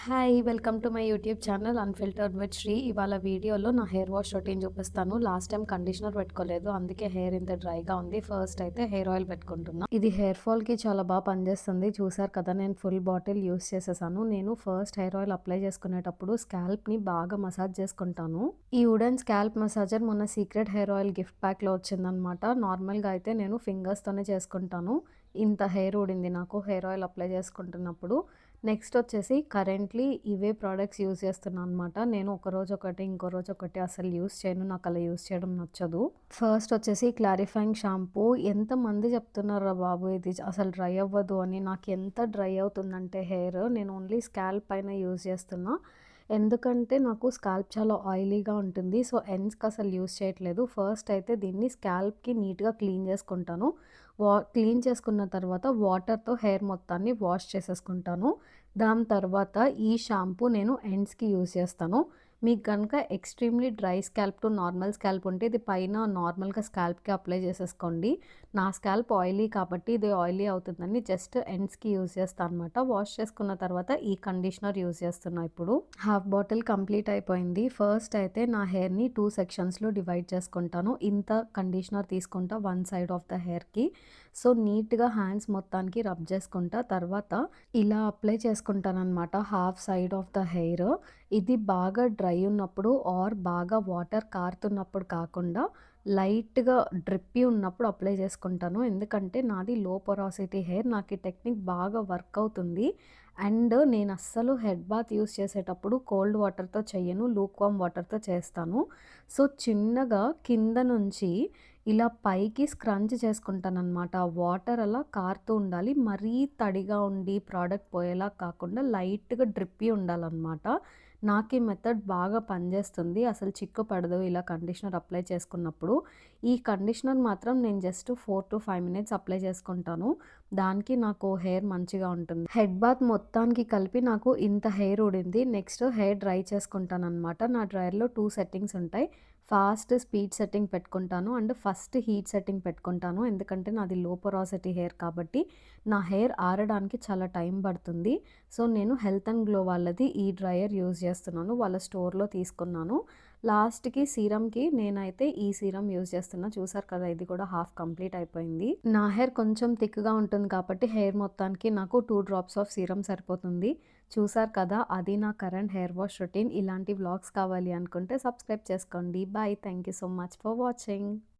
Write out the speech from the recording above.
Hi! Welcome to my YouTube channel unfiltered with Sri. ఇవాళ వీడియోలో నా హెయిర్ వాష్ రొటీన్ చూపిస్తాను. లాస్ట్ టైమ్ కండిషనర్ పెట్టుకోలేదు. అందుకే హెయిర్ ఇంత డ్రైగా ఉంది. ఫస్ట్ అయితే హెయిర్ ఆయిల్ పెట్టుకుంటున్నా. ఇది హెయిర్ ఫాల్‌కి చాలా పనిచేస్తుంది. చూసారు కదా! నేను ఫుల్ బాటిల్ యూజ్ చేసేసాను. నేను ఫస్ట్ హెయిర్ ఆయిల్ అప్లై చేసుకునేటప్పుడు స్కాల్ప్‌ని బాగా మసాజ్ చేసుకుంటాను. ఈ వుడెన్ స్కాల్ప్ మసాజర్ మొన్న సీక్రెట్ హెయిర్ ఆయిల్ గిఫ్ట్ ప్యాక్‌లో వచ్చిందనమాట. నార్మల్‌గా అయితే నేను ఫింగర్స్‌తోనే చేసుకుంటాను. ఇంత హెయిర్ ఊడింది నాకు హెయిర్ ఆయిల్ అప్లై చేసుకుంటున్నప్పుడు. నెక్స్ట్ వచ్చేసి కరెంట్లీ ఇవే ప్రొడక్ట్స్ యూజ్ చేస్తున్నా అనమాట. నేను ఒకరోజు ఒకటి, ఇంకో రోజు ఒకటి అసలు యూజ్ చేయను. నాకు అలా యూజ్ చేయడం నచ్చదు. ఫస్ట్ వచ్చేసి క్లారిఫైయింగ్ షాంపూ. ఎంతమంది చెప్తున్నారా బాబు ఇది అసలు డ్రై అవ్వదు అని. నాకు ఎంత డ్రై అవుతుందంటే హెయిర్, నేను ఓన్లీ స్కాల్ప్ పైన యూజ్ చేస్తున్నా. ఎందుకంటే నాకు స్కాల్ప్ చాలా ఆయిలీగా ఉంటుంది. సో ఎండ్స్‌కి అసలు యూజ్ చేయట్లేదు. ఫస్ట్ అయితే దీన్ని స్కాల్ప్‌కి నీట్‌గా క్లీన్ చేసుకుంటాను. క్లీన్ చేసుకున్న తర్వాత వాటర్‌తో హెయిర్ మొత్తాన్ని వాష్ చేసేసుకుంటాను. దాని తర్వాత ఈ షాంపూ నేను ఎండ్స్‌కి యూజ్ చేస్తాను. మీకు గనుక extremely dry scalp to normal scalp ఉంటే ఇది పైన నార్మల్‌గా స్కాల్ప్‌కి అప్లై చేసేసుకోండి. నా స్కాల్ప్ ఆయిలీ కాబట్టి ఇది ఆయిలీ అవుతుందని జస్ట్ ఎండ్స్‌కి యూజ్ చేస్తా అనమాట. వాష్ చేసుకున్న తర్వాత ఈ కండిషనర్ యూజ్ చేస్తున్నా ఇప్పుడు. హాఫ్ బాటిల్ కంప్లీట్ అయిపోయింది. ఫస్ట్ అయితే నా హెయిర్‌ని 2 సెక్షన్స్‌లో డివైడ్ చేసుకుంటాను. ఇంత కండిషనర్ తీసుకుంటా వన్ సైడ్ ఆఫ్ ద హెయిర్‌కి. సో నీట్‌గా హ్యాండ్స్ మొత్తానికి రబ్ చేసుకుంటా. తర్వాత ఇలా అప్లై చేసుకుంటాననమాట half side of the hair. ఇది బాగా డ్రై ఉన్నప్పుడు ఆర్ బాగా వాటర్ కారుతున్నప్పుడు కాకుండా లైట్‌గా డ్రిప్పీ ఉన్నప్పుడు అప్లై చేసుకుంటాను. ఎందుకంటే నాది లో పొరాసిటీ హెయిర్. నాకు ఈ టెక్నిక్ బాగా వర్క్ అవుతుంది. అండ్ నేను అస్సలు హెడ్ బాత్ యూజ్ చేసేటప్పుడు కోల్డ్ వాటర్‌తో చెయ్యను. లూక్ వార్మ్ వాటర్‌తో చేస్తాను. సో చిన్నగా కింద నుంచి ఇలా పైకి స్క్రంచ్ చేసుకుంటాననమాట. వాటర్ అలా కారుతూ ఉండాలి. మరీ తడిగా ఉండి ప్రోడక్ట్ పోయేలా కాకుండా లైట్‌గా డ్రిప్పీ ఉండాలనమాట. నాకు ఈ మెథడ్ బాగా పనిచేస్తుంది. అసలు చిక్కు పడదు ఇలా కండిషనర్ అప్లై చేసుకున్నప్పుడు. ఈ కండిషనర్ మాత్రం నేను జస్ట్ 4-5 మినిట్స్ అప్లై చేసుకుంటాను. దానికి నాకు హెయిర్ మంచిగా ఉంటుంది. హెడ్ బాత్ మొత్తానికి కలిపి నాకు ఇంత హెయిర్ ఊడింది. నెక్స్ట్ హెయిర్ డ్రై చేసుకుంటాననమాట. నా డ్రైయర్‌లో 2 సెట్టింగ్స్ ఉంటాయి. ఫాస్ట్ స్పీడ్ సెట్టింగ్ పెట్టుకుంటాను. అండ్ ఫస్ట్ హీట్ సెట్టింగ్ పెట్టుకుంటాను. ఎందుకంటే నాది లో పొరాసిటీ హెయిర్ కాబట్టి నా హెయిర్ ఆరడానికి చాలా టైం పడుతుంది. సో నేను హెల్త్ అండ్ గ్లో వాళ్ళది ఈ డ్రైయర్ యూజ్ చేస్తున్నాను. వాళ్ళ స్టోర్‌లో తీసుకున్నాను. లాస్ట్‌కి సీరమ్‌కి నేనైతే ఈ సీరం యూజ్ చేస్తున్నా. చూసారు కదా! ఇది కూడా హాఫ్ కంప్లీట్ అయిపోయింది. నా హెయిర్ కొంచెం థిక్‌గా ఉంటుంది కాబట్టి హెయిర్ మొత్తానికి నాకు 2 డ్రాప్స్ ఆఫ్ సీరం సరిపోతుంది. చూసారు కదా! అది నా కరెంట్ హెయిర్ వాష్ రొటీన్. ఇలాంటి వ్లాగ్స్ కావాలి అనుకుంటే సబ్స్క్రైబ్ చేసుకోండి. Bye. Thank you so much for watching.